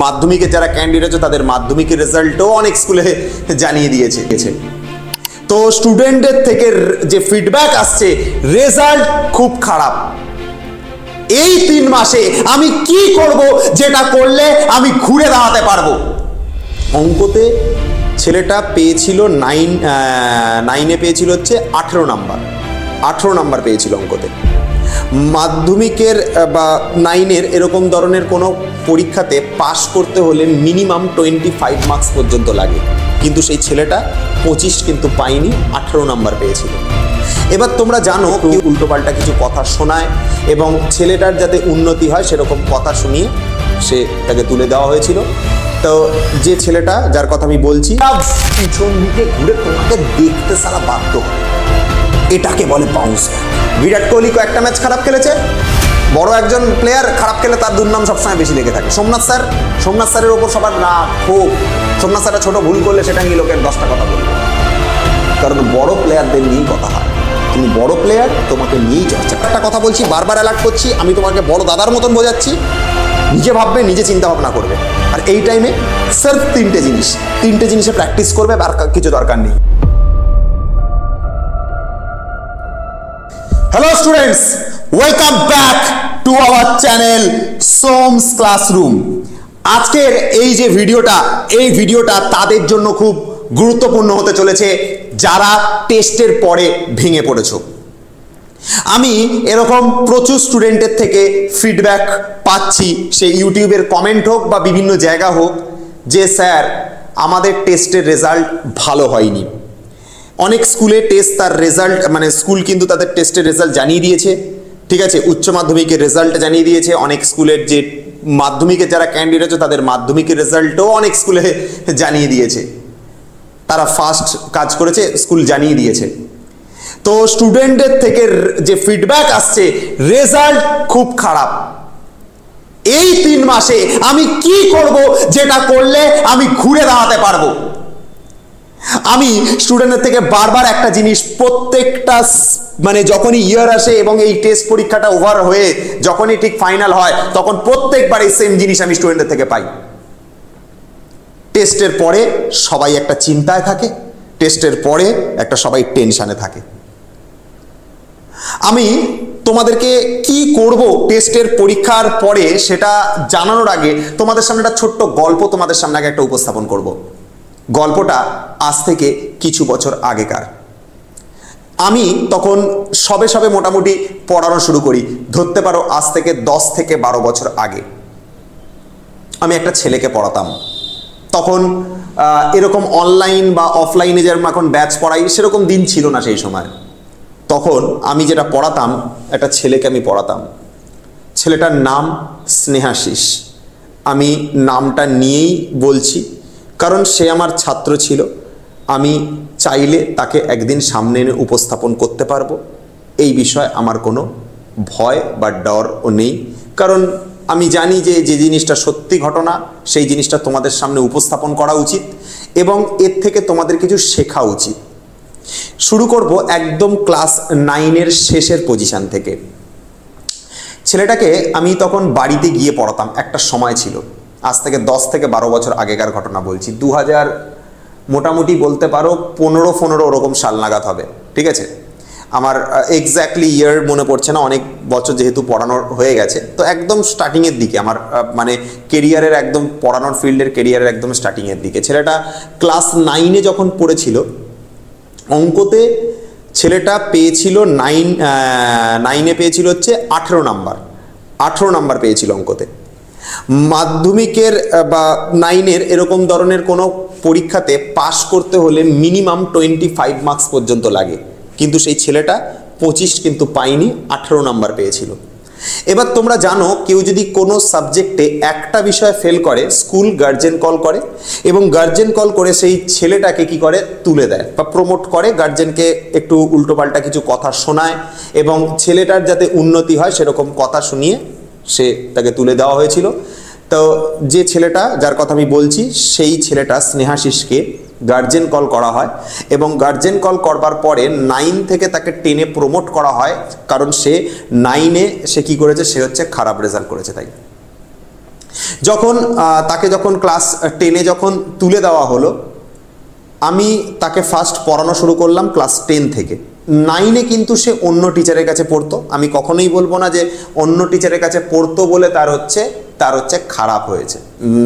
মাধ্যমিকের যারা ক্যান্ডিডেট আছে তাদের মাধ্যমিকের রেজাল্টও অনেক স্কুলে জানিয়ে দিয়েছে। তো স্টুডেন্টদের থেকে যে ফিডব্যাক আসছে, রেজাল্ট খুব খারাপ। এই 3 মাসে আমি কি করব যেটা করলে আমি ঘুরে দাঁড়াতে পারবো। অঙ্কতে ছেলেটা পেয়েছিল 9-এ পেয়েছিল হচ্ছে 18 নাম্বার পেয়েছিল অঙ্কতে। মাধ্যমিকের বা 9-এর এরকম ধরনের কোনো পরীক্ষাতে পাস করতে হলে মিনিমাম 25 মার্কস পর্যন্ত লাগে, কিন্তু সেই ছেলেটা 25 কিন্তু পায়নি, 18 নাম্বার পেয়েছিল। এবার তোমরা জানো কেউ উল্টোপাল্টা কিছু কথা শোনায় এবং ছেলেটার যাতে উন্নতি হয় সেরকম কথা শুনিয়ে সে তাকে তুলে দেওয়া হয়েছিল। তো যে ছেলেটা যার কথা আমি বলছি, পিছন দিকে ঘুরে তোমাকে দেখতে সারা বাধ্য হবে, এটাকে বলে বাউন্স। বিরাট কোহলি কয়েকটা ম্যাচ খারাপ খেলেছে, বড় একজন প্লেয়ার খারাপ খেলে তার দুর্নাম সবসময় বেশি লেগে থাকে। সোমনাথ স্যারের ওপর সবার রাগ ক্ষোভ। সোমনাথ স্যারটা ছোট ভুল করলে সেটা নিয়ে লোকের 10টা কথা বলবে, কারণ বড় প্লেয়ারদের নিয়েই কথা হয়। তুমি বড় প্লেয়ার, তোমাকে নিয়েই চর্চা। একটা কথা বলছি, বারবার অ্যালার্ট করছি, আমি তোমাকে বড় দাদার মতন বোঝাচ্ছি, নিজে ভাববে, নিজে চিন্তা ভাবনা করবে। আর এই টাইমে সির্ফ 3টে জিনিসে প্র্যাকটিস করবে, আর কিছু দরকার নেই। Hello students, welcome back to our channel সোমস classroom. আজকের এই যে ভিডিওটা তাদের জন্য খুব গুরুত্বপূর্ণ হতে চলেছে যারা টেস্টের পরে ভেঙে পড়েছো। আমি এরকম প্রচুর স্টুডেন্টের থেকে ফিডব্যাক পাচ্ছি, সে ইউটিউবের কমেন্ট হোক বা বিভিন্ন জায়গা হোক, যে স্যার আমাদের টেস্টের রেজাল্ট ভালো হয়নি। অনেক স্কুলে টেস্ট তার রেজাল্ট মানে স্কুল কিন্তু তাদের টেস্টের রেজাল্ট জানিয়ে দিয়েছে, ঠিক আছে, উচ্চ মাধ্যমিকের রেজাল্ট জানিয়ে দিয়েছে। অনেক স্কুলের যে মাধ্যমিকের যারা ক্যান্ডিডেট আছে তাদের মাধ্যমিকের রেজাল্টও অনেক স্কুলে জানিয়ে দিয়েছে, তারা ফার্স্ট কাজ করেছে, স্কুল জানিয়ে দিয়েছে। তো স্টুডেন্টদের থেকে যে ফিডব্যাক আসছে, রেজাল্ট খুব খারাপ। এই 3 মাসে আমি কি করব যেটা করলে আমি ঘুরে দাঁড়াতে পারবো। আমি স্টুডেন্টদের থেকে বারবার একটা জিনিস, প্রত্যেকটা মানে যখনই ইয়ার আসে এবং এই টেস্ট পরীক্ষাটা ওভার হয়ে যখনই ঠিক ফাইনাল হয়, তখন প্রত্যেকবার এই সেম জিনিস আমি স্টুডেন্টদের থেকে পাই। টেস্টের পরে সবাই একটা চিন্তায় থাকে, টেস্টের পরে একটা সবাই টেনশনে থাকে। আমি তোমাদেরকে কি করব টেস্টের পরীক্ষার পরে সেটা জানানোর আগে তোমাদের সামনে একটা ছোট্ট গল্প তোমাদের সামনে আগে একটা উপস্থাপন করব। গল্পটা আজ থেকে কিছু বছর আগেকার। আমি তখন সবে মোটামুটি পড়ানো শুরু করি, ধরতে পারো আজ থেকে 10 থেকে 12 বছর আগে। আমি একটা ছেলেকে পড়াতাম। তখন এরকম অনলাইন বা অফলাইনে যেরকম এখন ব্যাচ পড়াই সেরকম দিন ছিল না সেই সময়। তখন আমি যেটা পড়াতাম, একটা ছেলেকে আমি পড়াতাম। ছেলেটার নাম স্নেহাশিস। আমি নামটা নিয়েই বলছি কারণ সে আমার ছাত্র ছিল। আমি চাইলে তাকে একদিন সামনে এনে উপস্থাপন করতে পারবো, এই বিষয়ে আমার কোনো ভয় বা ডরও নেই। কারণ আমি জানি যে যে জিনিসটা সত্যি ঘটনা সেই জিনিসটা তোমাদের সামনে উপস্থাপন করা উচিত এবং এর থেকে তোমাদের কিছু শেখা উচিত। শুরু করব একদম ক্লাস 9-এর শেষের পজিশন থেকে। ছেলেটাকে আমি তখন বাড়িতে গিয়ে পড়াতাম, একটা সময় ছিল, আজ থেকে 10 থেকে 12 বছর আগেকার ঘটনা বলছি। 2000 মোটামুটি বলতে পারো 15 ওরকম সাল নাগাদ হবে, ঠিক আছে। আমার এক্স্যাক্টলি ইয়ার মনে পড়ছে না, অনেক বছর যেহেতু পড়ানোর হয়ে গেছে। তো একদম স্টার্টিংয়ের দিকে আমার মানে কেরিয়ারের একদম পড়ানোর ফিল্ডের কেরিয়ারের একদম স্টার্টিংয়ের দিকে। ছেলেটা ক্লাস 9-এ যখন পড়েছিল, অঙ্কতে ছেলেটা পেয়েছিল 9-এ পেয়েছিল হচ্ছে 18 নাম্বার পেয়েছিল অঙ্কতে। মাধ্যমিকের বা 9-এর এরকম ধরনের কোনো পরীক্ষাতে পাস করতে হলে মিনিমাম 25 মার্কস পর্যন্ত লাগে, কিন্তু সেই ছেলেটা 25 কিন্তু পায়নি, 18 নাম্বার পেয়েছিল। এবার তোমরা জানো কেউ যদি কোনো সাবজেক্টে একটা বিষয় ফেল করে, স্কুল গার্জেন কল করে এবং গার্জেন কল করে সেই ছেলেটাকে কি করে তুলে দেয় বা প্রমোট করে, গার্জেনকে একটু উল্টোপাল্টা কিছু কথা শোনায় এবং ছেলেটার যাতে উন্নতি হয় সেরকম কথা শুনিয়ে সে তাকে তুলে দেওয়া হয়েছিল। তো যে ছেলেটা যার কথা আমি বলছি, সেই ছেলেটা স্নেহাশিসকে গার্জেন কল করা হয় এবং গার্জেন কল করবার পরে 9 থেকে তাকে 10-এ প্রমোট করা হয়, কারণ সে 9-এ সে কি করেছে, সে হচ্ছে খারাপ রেজাল্ট করেছে। তাই তাকে যখন ক্লাস 10-এ যখন তুলে দেওয়া হলো, আমি তাকে ফার্স্ট পড়ানো শুরু করলাম ক্লাস 10 থেকে। 9-এ কিন্তু সে অন্য টিচারের কাছে পড়তো। আমি কখনোই বলবো না যে অন্য টিচারের কাছে পড়তো বলে তার হচ্ছে খারাপ হয়েছে,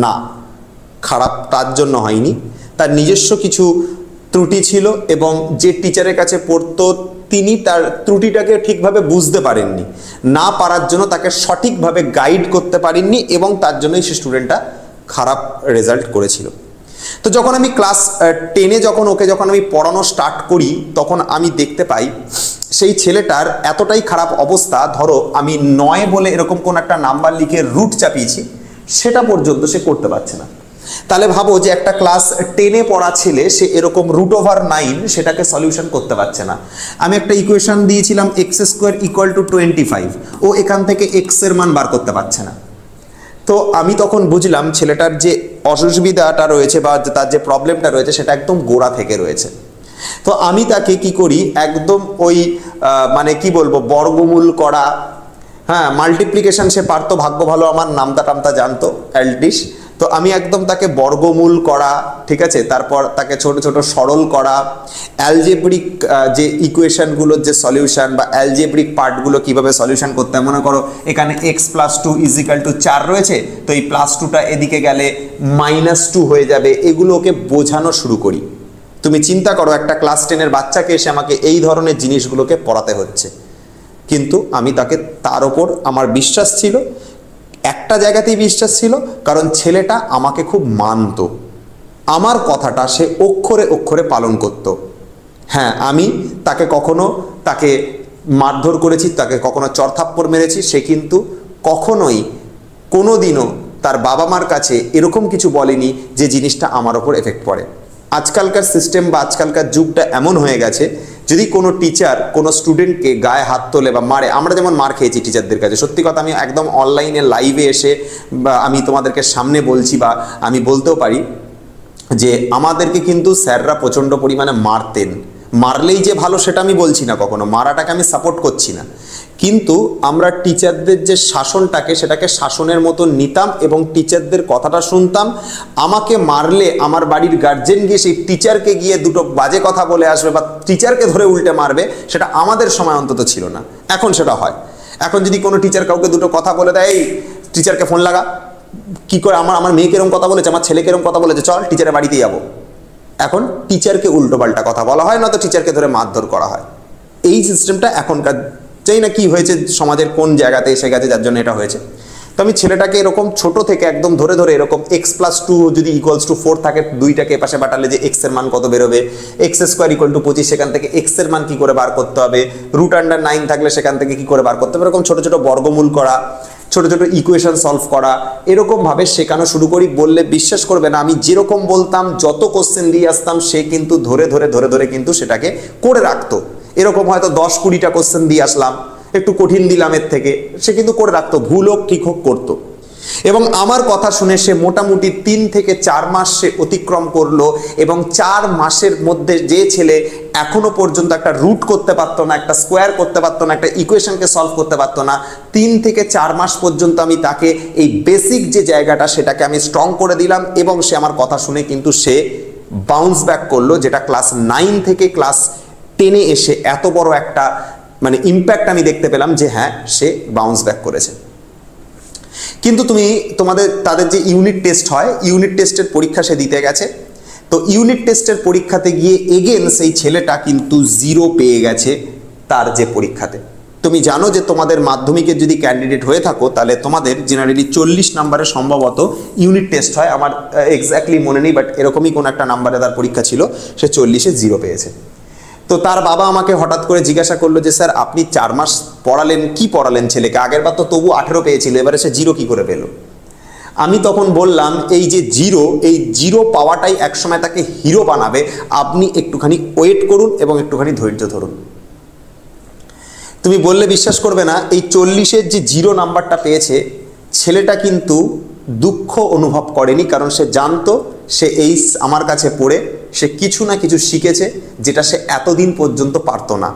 না, খারাপ তার জন্য হয়নি, তার নিজস্ব কিছু ত্রুটি ছিল এবং যে টিচারের কাছে পড়তো তিনি তার ত্রুটিটাকে ঠিকভাবে বুঝতে পারেননি, না পারার জন্য তাকে সঠিকভাবে গাইড করতে পারেননি এবং তার জন্যই সে স্টুডেন্টটা খারাপ রেজাল্ট করেছিল। তো যখন আমি ক্লাস 10-এ যখন আমি পড়ানো স্টার্ট করি, তখন আমি দেখতে পাই সেই ছেলেটার এতটাই খারাপ অবস্থা, ধরো আমি 9 বলে এরকম কোন একটা নাম্বার লিখে রুট চাপিয়েছি, সেটা পর্যন্ত সে করতে পারছে না। তাহলে ভাবো যে একটা ক্লাস 10-এ পড়া ছেলে সে এরকম √9 সেটাকে সলিউশন করতে পারছে না। আমি একটা ইকুয়েশন দিয়েছিলাম x² = 25, ও এখান থেকে x এর মান বার করতে পারছে না। তো আমি তখন বুঝলাম ছেলেটার যে অসুবিধাটা রয়েছে বা তার যে প্রবলেমটা রয়েছে সেটা একদম গোড়া থেকে রয়েছে। তো আমি তাকে কি করি, একদম ওই মানে কি বলবো, বর্গমূল করা, হ্যাঁ, মাল্টিপ্লিকেশন সে পারতো, ভাগ্য ভালো আমার নামতা টামতা জানতো, অ্যালডিশ। তো আমি একদম তাকে বর্গমূল করা, ঠিক আছে, তারপর তাকে ছোট ছোট সরল করা, অ্যালজেব্রিক যে ইকুয়েশনগুলোর যে সলিউশন বা অ্যালজেব্রিক পার্টগুলো কিভাবে সলিউশন করতে হয়, মনে করো এখানে x + 2 = 4 রয়েছে, তো এই +2টা এদিকে গেলে -2 হয়ে যাবে, এগুলো ওকে বোঝানো শুরু করি। তুমি চিন্তা করো একটা ক্লাস 10-এর বাচ্চাকে এসে আমাকে এই ধরনের জিনিসগুলোকে পড়াতে হচ্ছে, কিন্তু আমি তার ওপর আমার বিশ্বাস ছিল, একটা জায়গাতেই বিশ্বাস ছিল, কারণ ছেলেটা আমাকে খুব মানত, আমার কথাটা সে অক্ষরে অক্ষরে পালন করত। হ্যাঁ, আমি তাকে মারধর করেছি, তাকে কখনো চড়থাপ্পড় মেরেছি, সে কিন্তু কখনোই কোনোদিনও তার বাবা মার কাছে এরকম কিছু বলেনি যে জিনিসটা আমার ওপর এফেক্ট পড়ে। আজকালকার সিস্টেম বা আজকালকার যুগটা এমন হয়ে গেছে, যদি কোনো টিচার কোনো স্টুডেন্টকে গায়ে হাত তোলে বা মারে, আমরা যেমন মার খেয়েছি টিচারদের কাছে, সত্যি কথা আমি একদম অনলাইনে লাইভে এসে বা আমি তোমাদেরকে সামনে বলছি, বা আমি বলতেও পারি যে আমাদেরকে কিন্তু স্যাররা প্রচণ্ড পরিমাণে মারতেন। মারলেই যে ভালো সেটা আমি বলছি না, কখনো মারাটাকে আমি সাপোর্ট করছি না, কিন্তু আমরা টিচারদের যে শাসনটাকে সেটাকে শাসনের মতো নিতাম এবং টিচারদের কথাটা শুনতাম। আমাকে মারলে আমার বাড়ির গার্জেন গিয়ে সেই টিচারকে গিয়ে দুটো বাজে কথা বলে আসবে বা টিচারকে ধরে উল্টে মারবে, সেটা আমাদের সময় অন্তত ছিল না, এখন সেটা হয়। এখন যদি কোনো টিচার কাউকে দুটো কথা বলে দেয়, এই টিচারকে ফোন লাগা, কি করে আমার মেয়েকে এরকম কথা বলেছে, আমার ছেলেকে এরকম কথা বলেছে, চল টিচারের বাড়িতে যাবো, এখন টিচারকে উল্টোপাল্টা কথা বলা হয়, নয়তো টিচারকে ধরে মারধর করা হয়। এই সিস্টেমটা এখনকার, চাই না কি হয়েছে সমাজের কোন জায়গাতে এসে গেছে যার জন্য এটা হয়েছে। তো আমি ছেলেটাকে এরকম ছোট থেকে একদম ধরে ধরে এরকম x + 2 যদি = 4 থাকে, 2টাকে এপাশে পাঠালে যে x এর মান কত বেরোবে, x² = 25, সেখান থেকে x এর মান কি করে বার করতে হবে, √9 থাকলে সেখান থেকে কি করে বার করতে হবে, এরকম ছোট ছোট বর্গমূল করা, ছোট ছোট ইকুয়েশন সলভ করা, এরকমভাবে শেখানো শুরু করি। বললে বিশ্বাস করবে না, আমি যেরকম বলতাম, যত কোশ্চেন দিয়ে আসতাম, সে কিন্তু ধরে ধরে ধরে ধরে কিন্তু সেটাকে করে রাখতো। এরকম হয়তো 10-20টা কোশ্চেন দিয়ে আসলাম, একটু কঠিন দিলাম এর থেকে, সে কিন্তু করে রাখতো, ভুল হোক ঠিক হোক করতো। এবং আমার কথা শুনে সে মোটামুটি 3 থেকে 4 মাস সে অতিক্রম করলো, এবং 4 মাসের মধ্যে যে ছেলে এখনো পর্যন্ত একটা রুট করতে পারতো না, একটা স্কোয়ার করতে পারতো না, একটা ইকুয়েশনকে সলভ করতে পারতো না, 3 থেকে 4 মাস পর্যন্ত আমি তাকে এই বেসিক যে জায়গাটা সেটাকে আমি স্ট্রং করে দিলাম, এবং সে আমার কথা শুনে কিন্তু সে বাউন্স ব্যাক করলো, যেটা ক্লাস 9 থেকে ক্লাস 10-এ এসে এত বড় একটা মানে ইম্প্যাক্ট আমি দেখতে পেলাম যে হ্যাঁ, সে বাউন্স ব্যাক করেছে। কিন্তু তাদের যে ইউনিট টেস্ট হয়, ইউনিট টেস্টের পরীক্ষা সে দিতে গেছে। তো ইউনিট টেস্টের পরীক্ষাতে গিয়ে এগেন সেই ছেলেটা কিন্তু 0 পেয়ে গেছে তার যে পরীক্ষাতে। তুমি জানো যে তোমাদের মাধ্যমিকের যদি ক্যান্ডিডেট হয়ে থাকো, তাহলে তোমাদের জেনারেলি 40 নম্বরের সম্ভবত ইউনিট টেস্ট হয়, আমার এক্স্যাক্টলি মনে নেই, বাট এরকমই কোনো একটা নাম্বারে তার পরীক্ষা ছিল, সে 40-এ 0 পেয়েছে। তো তার বাবা আমাকে হঠাৎ করে জিজ্ঞাসা করলো যে স্যার আপনি 4 মাস পড়ালেন, কি পড়ালেন ছেলেকে, আগের বার তো তবু 18 পেয়েছিল, এবারে সে 0 কি করে পেল? আমি তখন বললাম, এই যে 0 পাওয়াটাই একসময় তাকে হিরো বানাবে, আপনি একটুখানি ওয়েট করুন এবং একটুখানি ধৈর্য ধরুন। তুমি বললে বিশ্বাস করবে না, এই 40-এর যে 0 নাম্বারটা পেয়েছে, ছেলেটা কিন্তু দুঃখ অনুভব করেনি, কারণ সে জানতো সে আমার কাছে পড়ে সে কিছু না কিছু শিখেছে, যেটা সে এতদিন পর্যন্ত পারতো না।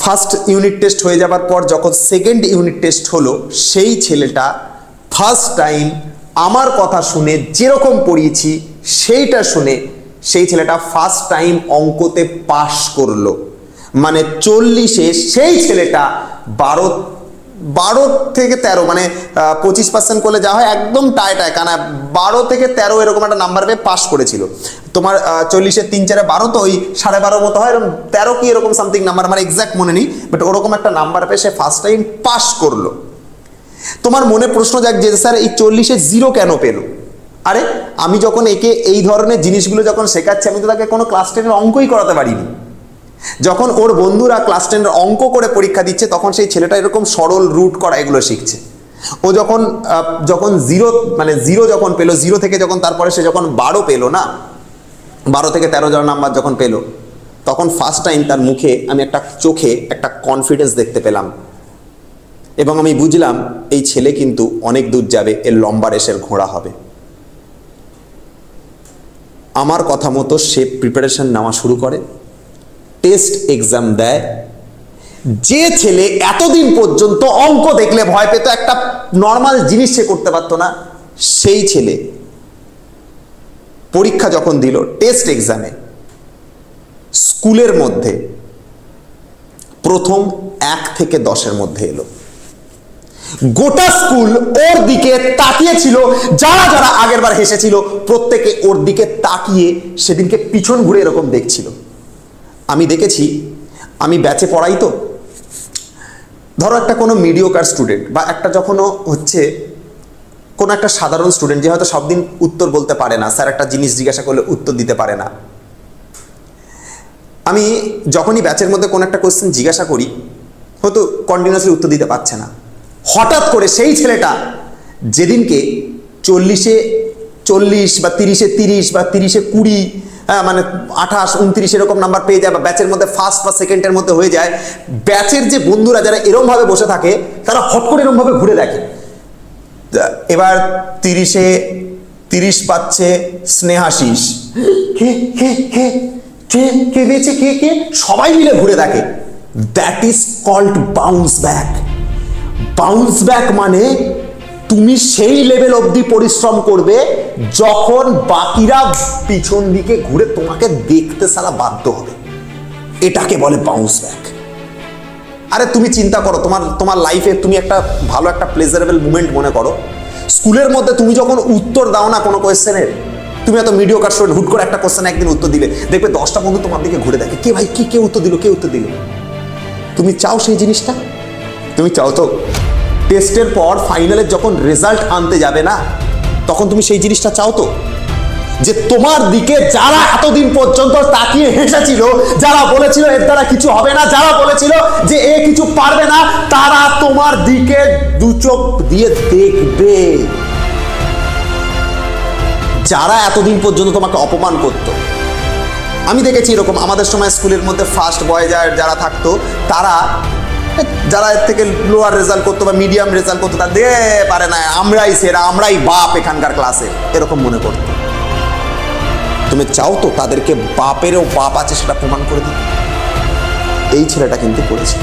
ফার্স্ট ইউনিট টেস্ট হয়ে যাবার পর যখন সেকেন্ড ইউনিট টেস্ট হলো, সেই ছেলেটা ফার্স্ট টাইম আমার কথা শুনে যেরকম পড়িয়েছি সেইটা শুনে সেই ছেলেটা ফার্স্ট টাইম অঙ্কতে পাশ করলো, মানে 40-এ সেই ছেলেটা 12 থেকে 13, মানে 25% করলে যা হয় একদম টায় কানা 12 থেকে 13 এরকম একটা নাম্বার পেয়ে পাস করেছিল। তোমার 40-এ 3-4-এ 12 তো ওই 12.5 মতো হয়, এরকম 13 কি এরকম সামথিং নাম্বার, আমার এক্সাক্ট মনে নেই, বাট ওরকম একটা নাম্বার পেয়ে সে ফার্স্ট টাইম পাস করলো। তোমার মনে প্রশ্ন যাক যে স্যার এই 40-এ 0 কেন পেলো? আরে আমি যখন একে এই ধরনের জিনিসগুলো যখন শেখাচ্ছি, আমি তো তাকে কোনো ক্লাস 10-এর অঙ্কই করাতে পারিনি। যখন ওর বন্ধুরা ক্লাস 10-এর অঙ্ক করে পরীক্ষা দিচ্ছে, তখন সেই ছেলেটা এরকম সরল রুট করা এগুলো শিখছে। ও যখন 0 মানে 0 যখন পেলো, 0 থেকে যখন তারপরে সে যখন 12 পেলো না, 12 থেকে 13 নাম্বার যখন পেলো, তখন ফার্স্ট টাইম তার মুখে আমি একটা চোখে একটা কনফিডেন্স দেখতে পেলাম, এবং আমি বুঝলাম এই ছেলে কিন্তু অনেক দূর যাবে, এর লম্বা রেসের ঘোড়া হবে। আমার কথা মতো সে প্রিপারেশন নেওয়া শুরু করে, টেস্ট এক্সাম দেয়। যে ছেলে এতদিন পর্যন্ত অঙ্ক দেখলে ভয় পেত, একটা নর্মাল জিনিস সে করতে পারতো না, সেই ছেলে পরীক্ষা যখন দিল টেস্ট এক্সামে, স্কুলের মধ্যে প্রথম 1 থেকে 10-এর মধ্যে এলো। গোটা স্কুল ওর দিকে তাকিয়েছিল, যারা যারা আগের বার হেসেছিল প্রত্যেকে ওর দিকে তাকিয়ে সেদিনকে পিছন ঘুরে এরকম দেখছিল। আমি দেখেছি, আমি ব্যাচে পড়াই তো, ধরো একটা কোনো মিডিওকার স্টুডেন্ট বা একটা যখনও হচ্ছে কোনো একটা সাধারণ স্টুডেন্ট যে হয়তো সব দিন উত্তর বলতে পারে না, স্যার একটা জিনিস জিজ্ঞাসা করলে উত্তর দিতে পারে না, আমি যখনই ব্যাচের মধ্যে কোনো একটা কোশ্চেন জিজ্ঞাসা করি, হয়তো কন্টিনিউয়াসলি উত্তর দিতে পারছে না, হঠাৎ করে সেই ছেলেটা যেদিনকে 40-এ 40 বা 30-এ 30 বা 30-এ 20, মানে 28, 29 এরকম নাম্বার পেয়ে যায়, বা ব্যাচের মধ্যে ফার্স্ট বা সেকেন্ডের মধ্যে হয়ে যায়, ব্যাচের যে বন্ধুরা যারা এরমভাবে বসে থাকে তারা হট করে এরমভাবে ঘুরে দেখে। এবার 30-এ 30 পাচ্ছে স্নেহাশিস, কে কে কে কে কে দিয়েছে, কে কে, সবাই মিলে ঘুরে দেখে। That is called bounce back. Bounce back মানে তুমি সেই লেভেল অবধি পরিশ্রম করবে যখন বাকিরা পিছন দিকে ঘুরে তোমাকে দেখতে সারা বাধ্য হবে, এটাকে বলে বাউন্স ব্যাক। আরে তুমি চিন্তা করো, তোমার লাইফে তুমি একটা ভালো একটা প্লেজারেবল মুভমেন্ট মনে করো, স্কুলের মধ্যে তুমি যখন উত্তর দাও না কোনো কোয়েশ্চেনের, তুমি এত মিডিওকার স্টুডেন্ট, হুট করে একটা কোয়েশ্চেন একদিন উত্তর দিলে, দেখবে 10টা বন্ধু তোমার দিকে ঘুরে দেখে, কে ভাই কে উত্তর দিল, কে উত্তর দিল। তুমি চাও সেই জিনিসটা? তুমি চাও তো টেস্টের পর ফাইনালের যখন রেজাল্ট আনতে যাবে না, তখন তুমি সেই জিনিসটা চাও তো, যে তোমার দিকে যারা এতদিন পর্যন্ত তাকিয়ে হেসেছিল, যারা বলেছিল এর দ্বারা কিছু হবে না, যারা বলেছিল যে এ কিছু পারবে না, তারা তোমার দিকে দু চোখ দিয়ে দেখবে। যারা এতদিন পর্যন্ত তোমাকে অপমান করত, আমি দেখেছি এরকম আমাদের সময় স্কুলের মধ্যে ফার্স্ট বয় যারা থাকতো, তারা যারা এর থেকে লোয়ার রেজাল্ট করতো বা মিডিয়াম রেজাল্ট করতো, তারা দে পারে না, আমরাই সেরা, আমরাই বাপ এখানকার ক্লাসে, এরকম মনে করতো। তুমি চাও তো তাদেরকে বাপেরও বাপ আছে সেটা প্রমাণ করে দিতে? এই ছেলেটা কিন্তু করেছে।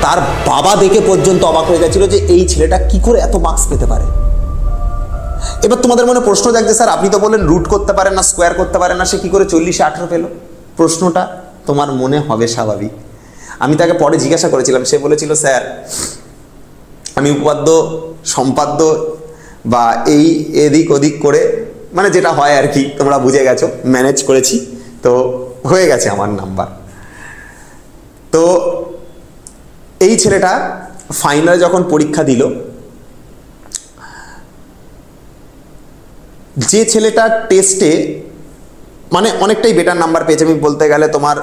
তার বাবা দেখে পর্যন্ত অবাক হয়ে গেছিল যে এই ছেলেটা কি করে এত মার্কস পেতে পারে। এবার তোমাদের মনে প্রশ্ন জাগছে, স্যার আপনি তো বলেন রুট করতে পারেন না, স্কোয়ার করতে পারেন না, সে কি করে 40-এ 18 পেল? প্রশ্নটা তোমার মনে হবে স্বাভাবিক। আমি তাকে পরে জিজ্ঞাসা করেছিলাম, সে বলেছিল স্যার আমি উপাদ্য সম্পাদ্য বা এই এদিক ওদিক করে, মানে যেটা হয় আর কি, তোমরা বুঝে গেছো, ম্যানেজ করেছি, তো হয়ে গেছে আমার নাম্বার। তো এই ছেলেটা ফাইনালে যখন পরীক্ষা দিল, যে ছেলেটা টেস্টে মানে অনেকটাই বেটার নাম্বার পেয়েছে, আমি বলতে গেলে তোমার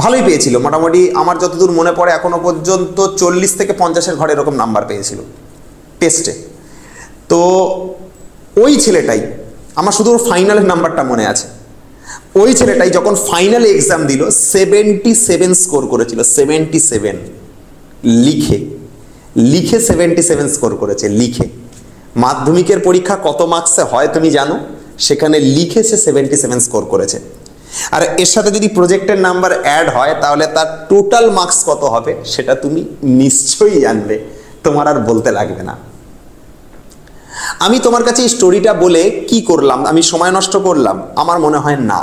ভালোই পেয়েছিল, মোটামুটি আমার যতদূর মনে পড়ে এখনো পর্যন্ত 40 থেকে 50-এর ঘরে এরকম নাম্বার পেয়েছিল টেস্টে। তো ওই ছেলেটাই, আমার শুধু ফাইনালের নাম্বারটা মনে আছে, ওই ছেলেটাই যখন ফাইনালে এক্সাম দিল 77 স্কোর করেছিল, 77 লিখে 77 স্কোর করেছে, লিখে। মাধ্যমিকের পরীক্ষা কত মার্কসে হয় তুমি জানো? সেখানে লিখে সে 77 স্কোর করেছে। আর এর সাথে যদি প্রজেক্টের নাম্বার অ্যাড হয় তাহলে তার টোটাল মার্কস কত হবে সেটা তুমি নিশ্চয়ই জানবে, তোমার আর বলতে লাগবে না। আমি তোমার কাছে এই স্টোরিটা বলে কি করলাম? আমি সময় নষ্ট করলাম? আমার মনে হয় না।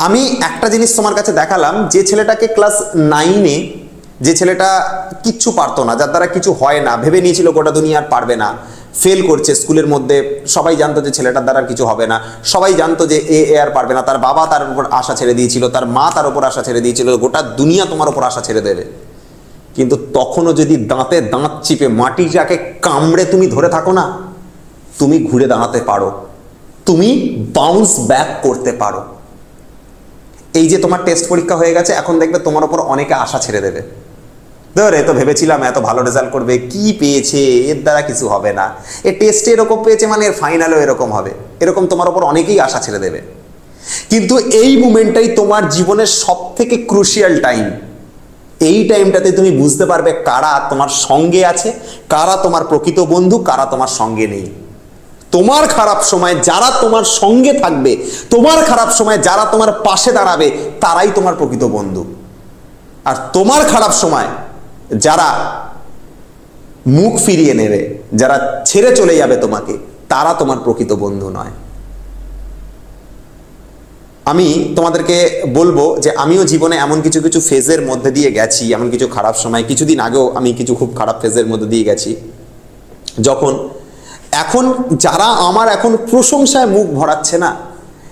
আমি একটা জিনিস তোমার কাছে দেখালাম, যে ছেলেটাকে ক্লাস 9-এ, যে ছেলেটা কিচ্ছু পারতো না, যার দ্বারা কিছু হয় না, ভেবে নিয়েছিল গোটা দুনিয়া আর পারবে না, ফেল করছে স্কুলের মধ্যে, সবাই জানতো যে ছেলেটার দ্বারা কিছু হবে না, সবাই জানতো যে এ আর পারবে না, তার বাবা তার উপর আশা ছেড়ে দিয়েছিল, তার মা তার উপর আশা ছেড়ে দিয়েছিল, গোটা দুনিয়া তোমার উপর আশা ছেড়ে দেবে। কিন্তু তখনও যদি দাঁতে দাঁত চিপে মাটিটাকে কামড়ে তুমি ধরে থাকো না, তুমি ঘুরে দাঁড়াতে পারো, তুমি বাউন্স ব্যাক করতে পারো। এই যে তোমার টেস্ট পরীক্ষা হয়ে গেছে, এখন দেখবে তোমার উপর অনেকে আশা ছেড়ে দেবে, ধরে তো ভেবেছিলাম এত ভালো রেজাল্ট করবে, কি পেয়েছে, এর দ্বারা কিছু হবে না, এ টেস্টে এরকম পেয়েছে মানে এর ফাইনালেও এরকম হবে, এরকম তোমার উপর অনেকেই আশা ছেড়ে দেবে। কিন্তু এই মুমেন্টটাই তোমার জীবনের সব থেকে ক্রুশিয়াল টাইম। এই টাইমটাতে তুমি বুঝতে পারবে কারা তোমার সঙ্গে আছে, কারা তোমার প্রকৃত বন্ধু, কারা তোমার সঙ্গে নেই। তোমার খারাপ সময় যারা তোমার সঙ্গে থাকবে, তোমার খারাপ সময় যারা তোমার পাশে দাঁড়াবে, তারাই তোমার প্রকৃত বন্ধু। আর তোমার খারাপ সময় যারা মুখ ফিরিয়ে নেবে, যারা ছেড়ে চলে যাবে তোমাকে, তারা তোমার প্রকৃত বন্ধু নয়। আমি তোমাদেরকে বলবো যে আমিও জীবনে এমন কিছু কিছু ফেজের মধ্যে দিয়ে গেছি, এমন কিছু খারাপ সময়, কিছুদিন আগেও আমি কিছু খুব খারাপ ফেজের মধ্যে দিয়ে গেছি, যখন এখন যারা আমার এখন প্রশংসায় মুখ ভরাচ্ছে না,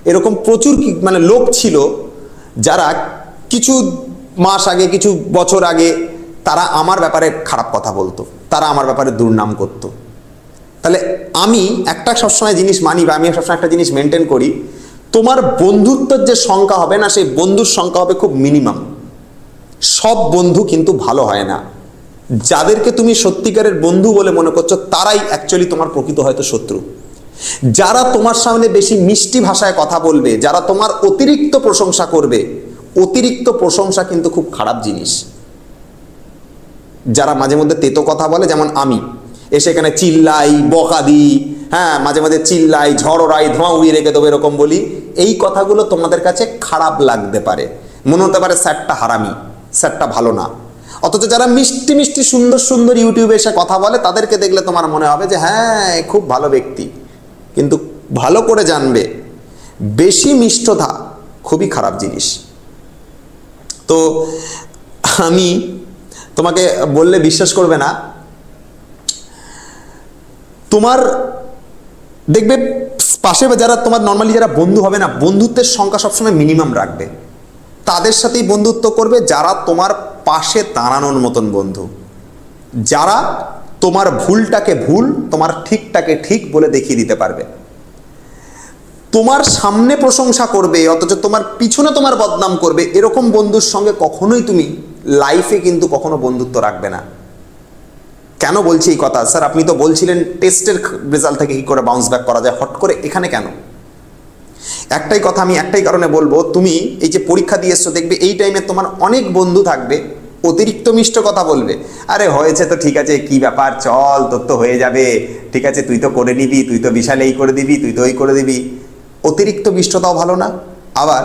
এরকম প্রচুর মানে লোক ছিল যারা কিছু মাস আগে, কিছু বছর আগে তারা আমার ব্যাপারে খারাপ কথা বলতো, তারা আমার ব্যাপারে দুর্নাম করত। তাহলে আমি একটা সবসময় জিনিস মানি, বা আমি সবসময় একটা জিনিস মেনটেন করি, তোমার বন্ধুত্বের যে সংখ্যা হবে না, সেই বন্ধুর সংখ্যা হবে খুব মিনিমাম। সব বন্ধু কিন্তু ভালো হয় না। যাদেরকে তুমি সত্যিকারের বন্ধু বলে মনে করছো, তারাই অ্যাকচুয়ালি তোমার প্রকৃত হয়তো শত্রু। যারা তোমার সামনে বেশি মিষ্টি ভাষায় কথা বলবে, যারা তোমার অতিরিক্ত প্রশংসা করবে, অতিরিক্ত প্রশংসা কিন্তু খুব খারাপ জিনিস। যারা মাঝে মধ্যে তেতো কথা বলে, যেমন আমি এসে এখানে চিল্লাই, বকা দিই, হ্যাঁ মাঝে মাঝে চিল্লাই, ঝড় ওড়াই, ধোঁয়া উড়িয়ে রেখে দেবো, এরকম বলি, এই কথাগুলো তোমাদের কাছে খারাপ লাগতে পারে, মনে হতে পারে স্যারটা হারামি, স্যারটা ভালো না। অথচ যারা মিষ্টি মিষ্টি সুন্দর সুন্দর ইউটিউবে এসে কথা বলে, তাদেরকে দেখলে তোমার মনে হবে যে হ্যাঁ খুব ভালো ব্যক্তি। কিন্তু ভালো করে জানবে, বেশি মিষ্টতা খুবই খারাপ জিনিস। তো আমি তোমাকে বললে বিশ্বাস করবে না, তোমার দেখবে পাশে যারা তোমার নর্মালি যারা বন্ধু হবে না, বন্ধুত্বের সংখ্যা সবসময় মিনিমাম রাখবে, তাদের সাথেই বন্ধুত্ব করবে যারা তোমার পাশে দাঁড়ানোর মতন বন্ধু, যারা তোমার ভুলটাকে ভুল, তোমার ঠিকটাকে ঠিক বলে দেখিয়ে দিতে পারবে। তোমার সামনে প্রশংসা করবে অথচ তোমার পিছনে তোমার বদনাম করবে, এরকম বন্ধুর সঙ্গে কখনোই তুমি লাইফে কিন্তু কখনো বন্ধুত্ব রাখবে না। কেন বলছি এই কথা? স্যার আপনি তো বলছিলেন টেস্টের রেজাল্ট থেকে কি করে বাউন্স ব্যাক করা যায়, হট করে এখানে কেন? একটাই কথা আমি একটাই কারণে বলবো, তুমি এই যে পরীক্ষা দিয়ে এসছো, দেখবে এই টাইমে তোমার অনেক বন্ধু থাকবে অতিরিক্ত মিষ্ট কথা বলবে, আরে হয়েছে তো ঠিক আছে, কি ব্যাপার, চল তোর তো হয়ে যাবে, ঠিক আছে তুই তো করে নিবি, তুই তো বিশাল এই করে দিবি, তুই তো ওই করে দিবি। অতিরিক্ত মিষ্টতাও ভালো না। আবার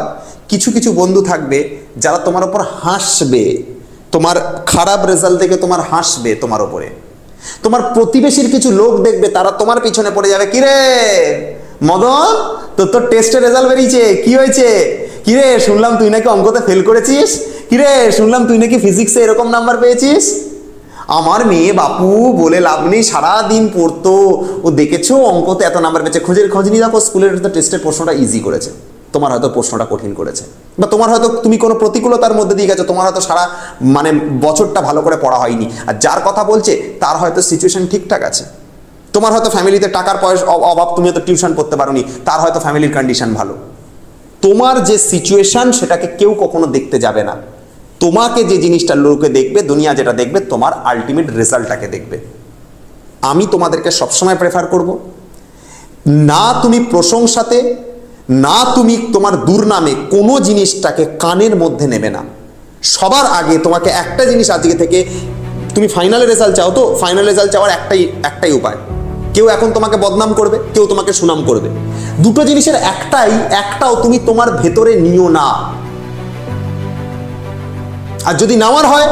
কিছু কিছু বন্ধু থাকবে যারা তোমার উপর হাসবে, তোমার খারাপ রেজাল্ট দেখে তোমার হাসবে তোমার উপরে। তোমার প্রতিবেশীর কিছু লোক দেখবে, তারা তোমার পিছনে পড়ে যাবে, কিরে মদন তোর তো টেস্টের রেজাল্ট বেরিয়েছে, কি হয়েছে, কিরে শুনলাম তুই নাকি অঙ্কতে ফেল করেছিস, কিরে শুনলাম তুই নাকি ফিজিক্সে এরকম নাম্বার পেয়েছিস। আমার মেয়ে বাপু বলে লাভ নেই, সারাদিন পড়তো, ও দেখেছো অঙ্কতে এত নাম্বার পেয়েছে, খোঁজ নিয়ে দেখো স্কুলের টেস্টের প্রশ্নটা ইজি করেছে, তোমার হয়তো প্রশ্নটা কঠিন করেছে, বা তোমার হয়তো তুমি কোনো প্রতিকূলতার মধ্যে দিয়ে গেছো, তোমার হয়তো সারা মানে বছরটা ভালো করে পড়া হয়নি, আর যার কথা বলছে তার হয়তো সিচুয়েশন ঠিকঠাক আছে। তোমার হয়তো ফ্যামিলিতে টাকার পয়সা অভাব, তুমি হয়তো টিউশন পড়তে পারোনি, তার হয়তো ফ্যামিলির কন্ডিশন ভালো। তোমার যে সিচুয়েশন সেটাকে কেউ কখনো দেখতে যাবে না। তোমাকে যে জিনিসটা লোকে দেখবে, দুনিয়া যেটা দেখবে, তোমার আলটিমেট রেজাল্টটাকে দেখবে। আমি তোমাদেরকে সবসময় প্রেফার করব, না তুমি প্রশংসাতে, না তুমি তোমার দুর্নামে কোনো জিনিসটাকে কানের মধ্যে নেবে না। সবার আগে তোমাকে একটা জিনিস আজকে থেকে, তুমি ফাইনাল রেজাল্ট চাও তো, ফাইনাল রেজাল্ট চাওয়ার একটাই উপায়, কেউ এখন তোমাকে বদনাম করবে, কেউ তোমাকে সুনাম করবে, দুটো জিনিসের একটাও তুমি তোমার ভেতরে নিও না। আর যদি নেওয়ার হয়,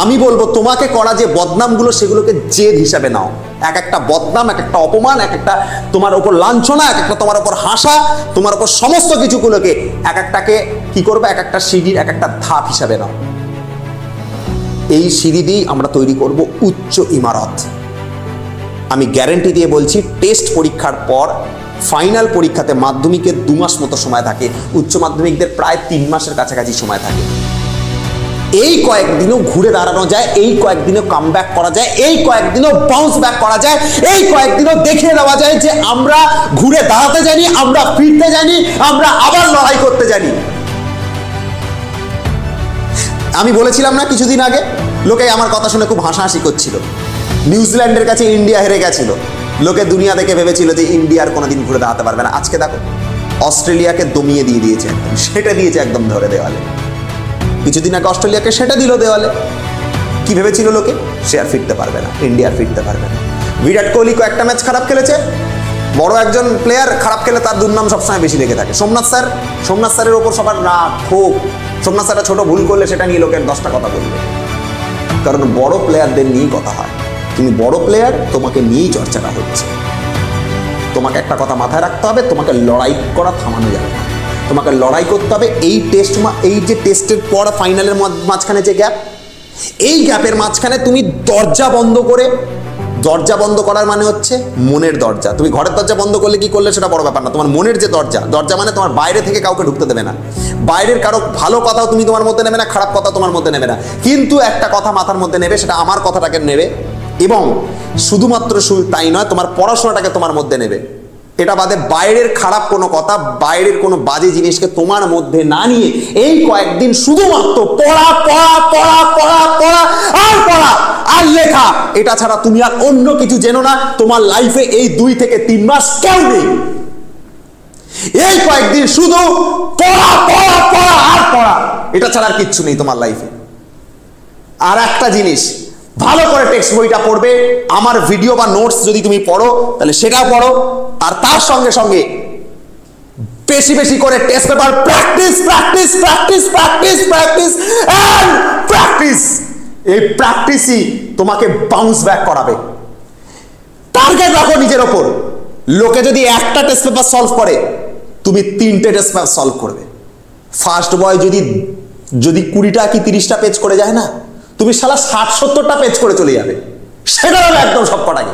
আমি বলবো তোমাকে করা যে বদনামগুলো সেগুলোকে জেদ হিসাবে নাও। এক একটা বদনাম, এক একটা অপমান, এক একটা তোমার ওপর লাঞ্ছনা, এক একটা তোমার ওপর হাসা, তোমার ওপর সমস্ত কিছুগুলোকে এক একটাকে কি করবে, এক একটা সিঁড়ির এক একটা ধাপ হিসাবে নাও। এই সিঁড়ি দিয়েই আমরা তৈরি করব উচ্চ ইমারত। আমি গ্যারেন্টি দিয়ে বলছি, টেস্ট পরীক্ষার পর ফাইনাল পরীক্ষাতে মাধ্যমিকের 2 মাস মতো সময় থাকে, উচ্চ মাধ্যমিকদের প্রায় 3 মাসের কাছাকাছি সময় থাকে। এই কয়েকদিনও ঘুরে দাঁড়ানো যায়, এই কয়েকদিনও কাম ব্যাক করা যায়, এই কয়েকদিনও বাউন্স ব্যাক করা যায়, এই কয়েকদিনও দেখিয়ে দেওয়া যায় যে আমরা ঘুরে দাঁড়াতে জানি, আমরা ফিরতে জানি, আমরা আবার লড়াই করতে জানি। আমি বলেছিলাম না কিছুদিন আগে, লোকে আমার কথা শুনে খুব হাসাহাসি করছিল। নিউজিল্যান্ডের কাছে ইন্ডিয়া হেরে গেছিল, লোকে দুনিয়া দেখে ভেবেছিল যে ইন্ডিয়ার কোনোদিন ঘুরে দাঁড়াতে পারবে না। আজকে দেখো অস্ট্রেলিয়াকে দমিয়ে দিয়ে দিয়েছে, সেটা দিয়েছে একদম ধরে দেওয়ালে। কিছুদিন আগে অস্ট্রেলিয়াকে সেটা দিল দেওয়ালে। কি ভেবেছিল লোকে? সে আর ফিরতে পারবে না, ইন্ডিয়া আর ফিরতে পারবে না। বিরাট কোহলি কয়েকটা ম্যাচ খারাপ খেলেছে, বড় একজন প্লেয়ার খারাপ খেলে তার দুর্নাম সবসময় বেশি লেগে থাকে। সোমনাথ স্যারের ওপর সবার রাগ, ক্ষোভ। সোমনাথ স্যারটা ছোট ভুল করলে সেটা নিয়ে লোকের 10টা কথা বলবে, কারণ বড় প্লেয়ারদের নিয়েই কথা হয়। তুমি বড় প্লেয়ার, তোমাকে নিয়েই চর্চাটা হচ্ছে। তোমাকে একটা কথা মাথায় রাখতে হবে, তোমাকে লড়াই করা থামানো যাবে না, তোমাকে লড়াই করতে হবে। এই যে টেস্টের পর ফাইনালের মাঝখানে যে গ্যাপ, এই গ্যাপের মাঝখানে তুমি দরজা বন্ধ করার মানে হচ্ছে মনের দরজা। তুমি ঘরের দরজা বন্ধ করলে কি করলে সেটা বড় ব্যাপার না, তোমার মনের যে দরজা মানে তোমার বাইরে থেকে কাউকে ঢুকতে দেবে না, বাইরের কারো ভালো কথাও তুমি তোমার মধ্যে নেবে না, খারাপ কথা তোমার মধ্যে নেবে না, কিন্তু একটা কথা মাথার মধ্যে নেবে, সেটা আমার কথাটাকে নেবে, এবং শুধুমাত্র তাই নয়, তোমার পড়াশোনাটাকে তোমার মধ্যে নেবে। এটা বাদে বাইরের খারাপ কোনো কথা, বাইরের কোনো বাজে জিনিসকে তোমার মধ্যে না নিয়ে এই কয়েকদিন শুধুমাত্র পড়া আর লেখা, এটা ছাড়া তুমি আর অন্য কিছু জেনো না। তোমার লাইফে এই 2 থেকে 3 মাস কেউ নেই। এই কয়েকদিন শুধু পড়া, এটা ছাড়া আর কিচ্ছু নেই তোমার লাইফে। আর একটা জিনিস, ভালো করে টেক্সট বইটা পড়বে। আমার ভিডিও বা নোটস যদি তুমি পড়ো তাহলে সেটা পড়ো, আর তার সঙ্গে সঙ্গে বেশি করে টেস্ট পেপার প্র্যাকটিস। এই প্র্যাকটিসই তোমাকে বাউন্স ব্যাক করাবে। টার্গেট রাখো নিজের ওপর। লোকে যদি একটা টেস্ট পেপার সলভ করে, তুমি 3টে টেস্ট পেপার সলভ করবে। ফার্স্ট বয় যদি 20টা কি 30টা পেজ করে যায় না, তুমি শালা 60-70টা পেজ করে চলে যাবে। সেটা হবে একদম সব কটাকে।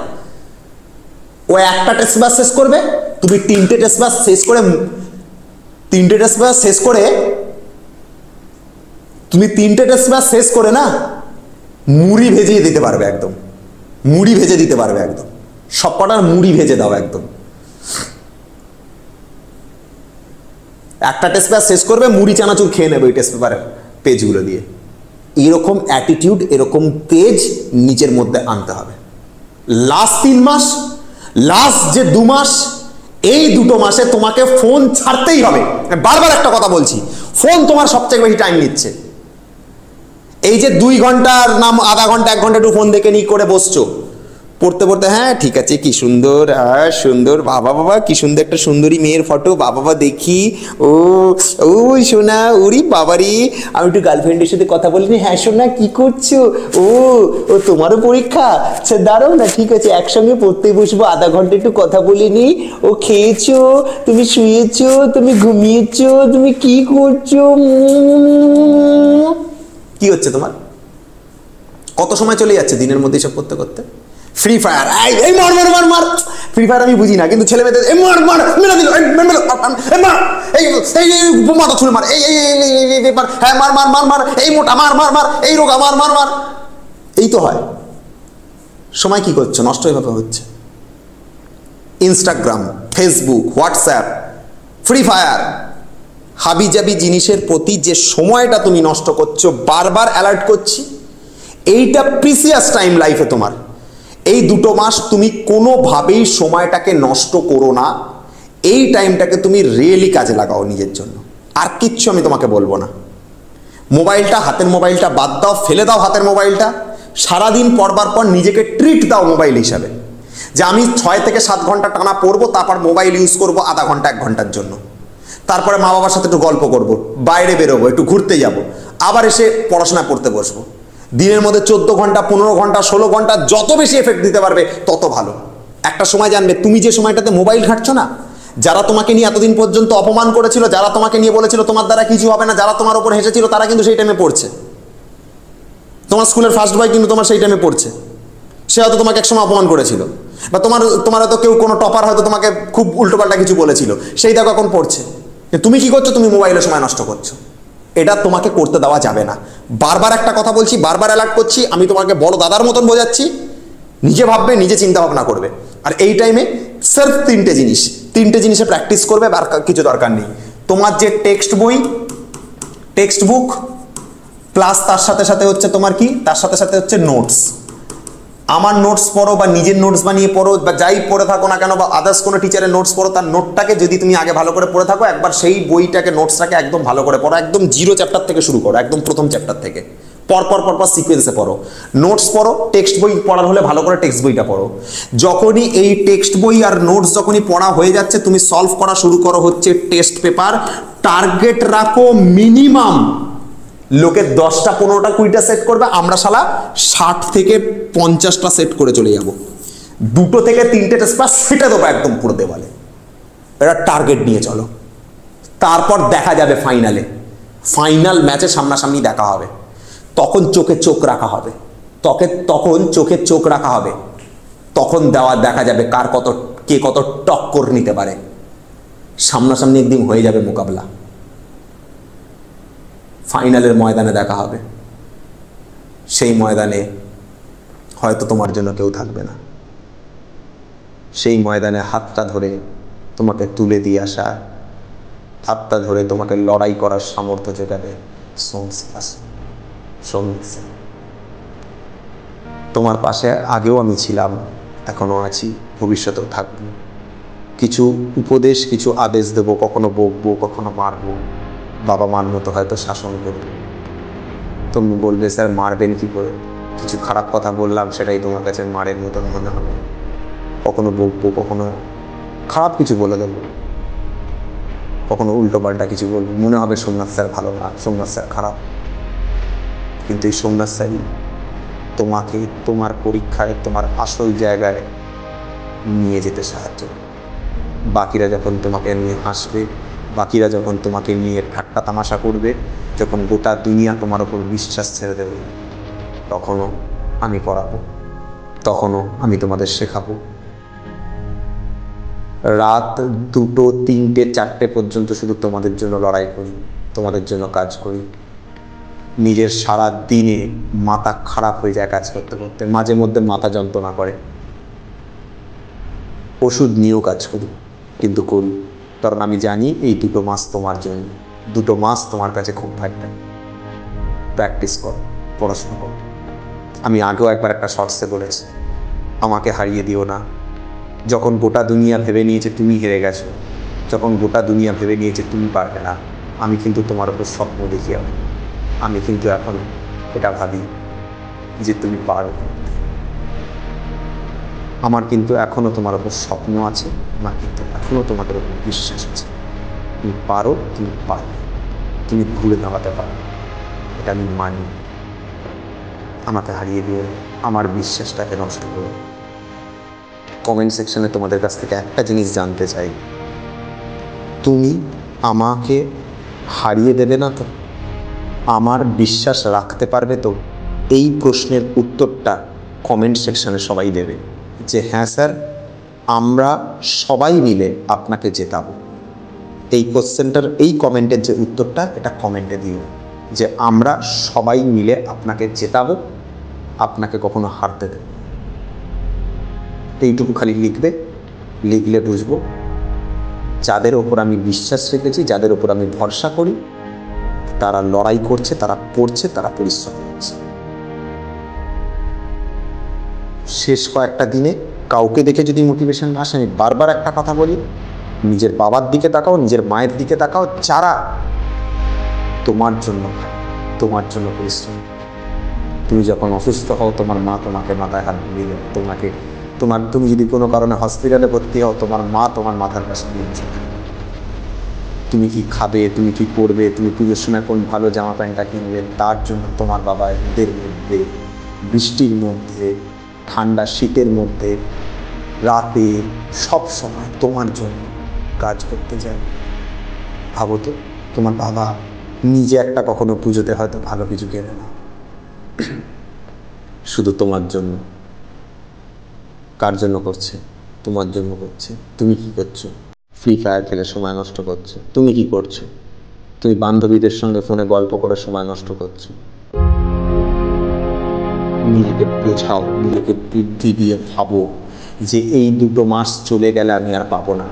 ও একটা টেস্ট পেপার শেষ করবে, তুমি 3টে টেস্ট পেপার শেষ করে না মুড়ি ভেজে দিতে পারবে একদম, সব কটার মুড়ি ভেজে দাও একদম। একটা টেস্ট পেপার শেষ করবে, মুড়ি চানাচুর খেয়ে নেবে ওই টেস্ট পেপারের পেজগুলো দিয়ে। এরকম অ্যাটিটিউড, এরকম পেজ নিজের মধ্যে আনতে হবে। লাস্ট 3 মাস, লাস্ট যে 2 মাস, এই 2টো মাসে তোমাকে ফোন ছাড়তেই হবে। বারবার একটা কথা বলছি, ফোন তোমার সবচেয়ে বেশি টাইম নিচ্ছে। এই যে 2 ঘন্টার নাম আধা ঘন্টা 1 ঘন্টা একটু ফোন দেখে নি করে বসছো, পড়তে হ্যাঁ ঠিক আছে, কি সুন্দর, হ্যাঁ সুন্দর, বাবা কি সুন্দর একটা সুন্দরী মেয়ের ফটো, বাবা দেখি, ও সোনা, ওরি বাবারি, আমি একটু গার্লফ্রেন্ডের সাথে কথা বলিনি, হ্যাঁ সোনা কি করছো, ও তোমারও পরীক্ষা, আচ্ছা দাঁড়াও না, ঠিক আছে একসঙ্গে পড়তে বসবো, আধা ঘন্টা একটু কথা বলিনি, ও খেয়েছো, তুমি শুয়েছো, তুমি ঘুমিয়েছো, তুমি কি করছো, কি হচ্ছে তোমার? কত সময় চলে যাচ্ছে দিনের মধ্যে এসব করতে করতে? ফ্রি ফায়ার, এই মার, ফ্রি ফায়ার আমি বুঝি না, কিন্তু ছেলে মেয়েদের মেরে দিল, মাথা ছুঁড়ে মার, হ্যাঁ মার, এই মোটা মার, এই রোগা মার, এই তো হয়। সময় কি করছো? নষ্ট এভাবে হচ্ছে। Instagram, Facebook, WhatsApp, Free Fire, হাবিজাবি জিনিসের প্রতি যে সময়টা তুমি নষ্ট করছো, বারবার অ্যালার্ট করছি, এইটা প্রিসিয়াস টাইম লাইফে তোমার। এই 2টো মাস তুমি কোনোভাবেই সময়টাকে নষ্ট করো না, এই টাইমটাকে তুমি রিয়েলি কাজে লাগাও নিজের জন্য। আর কিচ্ছু আমি তোমাকে বলবো না। হাতের মোবাইলটা বাদ দাও, ফেলে দাও হাতের মোবাইলটা। সারাদিন পড়বার পর নিজেকে ট্রিট দাও মোবাইল হিসাবে, যে আমি 6 থেকে 7 ঘন্টা টানা পড়বো, তারপর মোবাইল ইউজ করবো আধা ঘন্টা 1 ঘন্টার জন্য, তারপরে মা বাবার সাথে একটু গল্প করবো, বাইরে বেরোবো, একটু ঘুরতে যাবো, আবার এসে পড়াশোনা পড়তে বসবো। দিনের মধ্যে 14 ঘন্টা 15 ঘন্টা 16 ঘন্টা যত বেশি এফেক্ট দিতে পারবে তত ভালো। একটা সময় জানবে তুমি যে সময়টাতে মোবাইল ঘাঁটছো না, যারা তোমাকে নিয়ে এতদিন পর্যন্ত অপমান করেছিল, যারা তোমাকে নিয়ে বলেছিল তোমার দ্বারা কিছু হবে না, যারা তোমার উপর হেসেছিল, তারা কিন্তু সেই টাইমে পড়ছে। তোমার স্কুলের ফার্স্ট বয় কিন্তু তোমার সেই টাইমে পড়ছে। সে হয়তো তোমাকে একসময় অপমান করেছিল, বা তোমার হয়তো কেউ কোনো টপার হয়তো তোমাকে খুব উল্টোপাল্টা কিছু বলেছিল, সেই দেখো এখন পড়ছে। তুমি কি করছো? তুমি মোবাইলে সময় নষ্ট করছো। এটা তোমাকে করতে দেওয়া যাবে না। বারবার একটা কথা বলছি, বারবার অ্যালার্ট করছি, আমি তোমাকে বড় দাদার মতন বোঝাচ্ছি। নিজে ভাববে, নিজে চিন্তা ভাবনা করবে। আর এই টাইমে সির্ফ তিনটে জিনিসে প্র্যাকটিস করবে, আর কিছু দরকার নেই। তোমার যে টেক্সট বই, টেক্সট বুক, প্লাস তার সাথে সাথে হচ্ছে তোমার কি, তার সাথে সাথে হচ্ছে নোটস। আমার নোটস পড়ো বা নিজের নোটস বানিয়ে পড়ো, বা যাই পড়ে থাকো না কেন, বা আদার্স কোনো টিচারের নোটস পড়ো, তার নোটটাকে যদি তুমি আগে ভালো করে পড়ে থাকো, একবার সেই বইটাকে, নোটসটাকে একদম ভালো করে পড়ো। একদম 0 চ্যাপ্টার থেকে শুরু করো, একদম প্রথম চ্যাপ্টার থেকে পরপর সিকোয়েন্সে পড়ো। নোটস পড়ো, টেক্সট বই পড়ার হলে ভালো করে টেক্সট বইটা পড়ো। যখনই এই টেক্সট বই আর নোটস যখনই পড়া হয়ে যাচ্ছে, তুমি সলভ করা শুরু করো হচ্ছে টেস্ট পেপার। টার্গেট রাখো মিনিমাম, লোকে 10টা 15টা 20টা সেট করবে, আমরা শালা 60 থেকে 50টা সেট করে চলে যাব। 2 থেকে 3টে টেস্ট পেপার সেটা দেবো একদম পুরো দেওয়ালে। এটা টার্গেট নিয়ে চলো। তারপর দেখা যাবে ফাইনাল ম্যাচে সামনাসামনি দেখা হবে। তখন চোখে চোখ রাখা হবে, তখন চোখে চোখ রাখা হবে। তখন দেখা যাবে কে কত টক্কর নিতে পারে। সামনাসামনি একদিন হয়ে যাবে মোকাবেলা। ফাইনালের ময়দানে দেখা হবে। সেই ময়দানে হয়তো তোমার জন্য কেউ থাকবে না। সেই ময়দানে হাতটা ধরে তোমাকে তুলে দিয়ে আসা, হাতটা ধরে তোমাকে লড়াই করার সামর্থ্য যোগাবে তোমার পাশে। আগেও আমি ছিলাম, এখনো আছি, ভবিষ্যতেও থাকবো। কিছু উপদেশ, কিছু আদেশ দেবো, কখনো বকবো, কখনো মারবো। বাবা মার মতো হয়তো শাসন করবে। তুমি বলবে স্যার মারবেন কি করে? কিছু খারাপ কথা বললাম, সেটাই তোমার কাছে মারের মতন মনে হবে। কখনো বকবো, কখনো খারাপ কিছু বলে দেবো, কখনো উল্টো পাল্টা কিছু বলবো। মনে হবে সোমনাথ স্যার ভালো না, সোমনাথ স্যার খারাপ। কিন্তু এই সোমনাথ স্যারই তোমাকে তোমার পরীক্ষায়, তোমার আসল জায়গায় নিয়ে যেতে সাহায্য করবে। বাকিরা যখন তোমাকে নিয়ে হাসবে, বাকিরা যখন তোমাকে নিয়ে ঠাট্টা তামাশা করবে, যখন গোটা দুনিয়া তোমার ওপর বিশ্বাস ছেড়ে দেবে, তখনও আমি পড়াবো, তখনও আমি তোমাদের শেখাবো। রাত 2টো 3টে 4টে পর্যন্ত শুধু তোমাদের জন্য লড়াই করি, তোমাদের জন্য কাজ করি। নিজের সারা দিনে মাথা খারাপ হয়ে যায় কাজ করতে করতে, মাঝে মধ্যে মাথা যন্ত্রণা করে, ওষুধ নিয়েও কাজ করি, কিন্তু করি। কারণ আমি জানি এই 2টো মাস তোমার জন্য, 2টো মাস তোমার কাছে খুব ভাইটাল। প্র্যাকটিস করো, পড়াশোনা করো। আমি আগেও একবার একটা শর্টসে বলেছি, আমাকে হারিয়ে দিও না। যখন গোটা দুনিয়া ভেবে নিয়েছে তুমি হেরে গেছো, যখন গোটা দুনিয়া ভেবে নিয়েছে তুমি পারবে না, আমি কিন্তু তোমার উপর স্বপ্ন দেখি। আমি কিন্তু এখন এটা ভাবি যে তুমি পারো। আমার কিন্তু এখনও তোমার উপর স্বপ্ন আছে, আমার কিন্তু এখনও তোমাদের উপর বিশ্বাস আছে। তুমি পারো, তুমি পারো, তুমি ঘুরে দাঁড়াতে পারো, এটা আমি মানি। আমাকে হারিয়ে দিয়ে আমার বিশ্বাসটাকে নষ্ট করো। কমেন্ট সেকশনে তোমাদের কাছ থেকে একটা জিনিস জানতে চাই, তুমি আমাকে হারিয়ে দেবে না তো? আমার বিশ্বাস রাখতে পারবে তো? এই প্রশ্নের উত্তরটা কমেন্ট সেকশনে সবাই দেবে যে হ্যাঁ স্যার, আমরা সবাই মিলে আপনাকে জেতাবো। এই কোশ্চেনটার, এই কমেন্টের যে উত্তরটা, এটা কমেন্টে দিও যে আমরা সবাই মিলে আপনাকে জেতাবো, আপনাকে কখনো হারতে দেব। এইটুকু খালি লিখবে, লিখলে বুঝবো যাদের ওপর আমি বিশ্বাস রেখেছি, যাদের ওপর আমি ভরসা করি, তারা লড়াই করছে, তারা পড়ছে, তারা পরিশ্রম করছে। শেষ কয়েকটা দিনে কাউকে দেখে যদি মোটিভেশন না আসে, আমি বারবার একটা কথা বলি, নিজের বাবার দিকে তাকাও, নিজের মায়ের দিকে তাকাও, যারা তোমার জন্য পরিশ্রম। তুমি যখন অসুস্থ হও, তোমার মা তোমাকে মাথায় হাত বুলিয়ে দেয়, তুমি যদি কোনো কারণে হসপিটালে ভর্তি হও, তোমার মা তোমার মাথার কাছে দিয়ে। তুমি কি খাবে, তুমি কি করবে, তুমি পুজোর সময় কোন ভালো জামা প্যান্টটা কিনবে, তার জন্য তোমার বাবা রোদের মধ্যে, বৃষ্টির মধ্যে, ঠান্ডা শীতের মধ্যে, রাতে, সব সময় তোমার জন্য কাজ করতে যায়। ভাবো তো, তোমার বাবা নিজে একটা কখনো পুজোতে হয়তো ভালো কিছু কেনে না, শুধু তোমার জন্য। কার জন্য করছে? তোমার জন্য করছে। তুমি কি করছো? ফ্রি ফায়ার খেলে সময় নষ্ট করছো। তুমি কি করছো? তুমি বান্ধবীদের সঙ্গে ফোনে গল্প করে সময় নষ্ট করছো। নিজেকে বোঝাও, নিজেকে বুদ্ধি দিয়ে ভাবো যে এই 2 মাস চলে গেলে আমি আর পাবো না।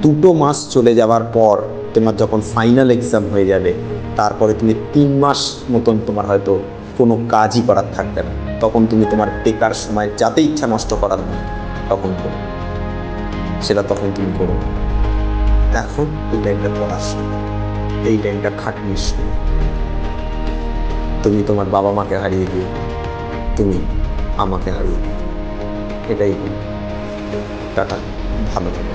2 মাস চলে যাওয়ার পর তোমার যখন ফাইনাল এক্সাম হয়ে যাবে, তারপরে তুমি 3 মাস মতন তোমার হয়তো কোনো কাজই করার থাকবে না। তখন তুমি তোমার বেকার সময় যাতে ইচ্ছা নষ্ট করার না, তখন করো, সেটা তখন তুমি করো। এখন এই টাইমটা পড়াশোনা, এই টাইমটা খাটনির সময়। তুমি তোমার বাবা মাকে হারিয়ে দিও, তুমি আমাকে হারিয়ে দিও। এটাই টাটা, ভালো থাকো।